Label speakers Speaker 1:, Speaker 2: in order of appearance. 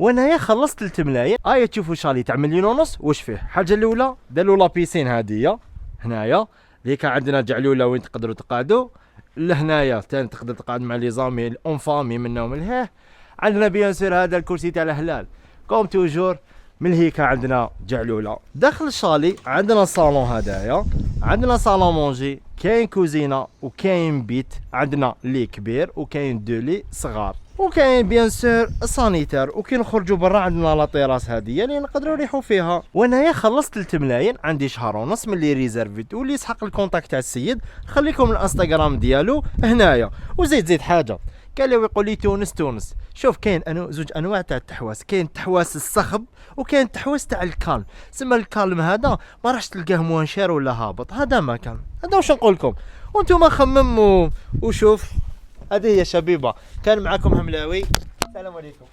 Speaker 1: وانايا خلصت 3 ملايين. تشوفوا شالي تاع 1.5 مليون. واش فيه؟ الحاجه الاولى داروا لا بيسين هاديه هنايا اللي كان عندنا جعلوله وين تقدروا تقعدوا. لهنايا ثاني تقدر تقعد مع لي زامي اون فامي منهم لهيه. عندنا بيان سور هذا الكرسي تاع الهلال كوم توجور. من هيك عندنا جعلوله. داخل الشالي عندنا صالون هدايا، عندنا صالون مونجي، كاين كوزينه وكاين بيت، عندنا لي كبير وكاين دو لي صغار، وكاين بيان سور سانيتير. وكي نخرجوا برا عندنا لا تيراس هاديه اللي نقدروا نريحوا فيها. وانايا خلصت 3 ملايين، عندي شهر ونص من اللي ريزيرفيت. واللي يسحق الكونتاكت تاع السيد نخليكم الانستغرام ديالو هنايا. وزيد حاجه قال لي ويقول لي تونس. شوف كاين زوج انواع تاع التحواس، كاين التحواس الصخب وكاين التحواس تاع الكالم. سما الكالم هذا ما راحش تلقاه موانشير ولا هابط، هذا ما كان. هذا واش نقول لكم وانتم خمموا وشوف. هذه هي شبيبه، كان معكم هملاوي، السلام عليكم.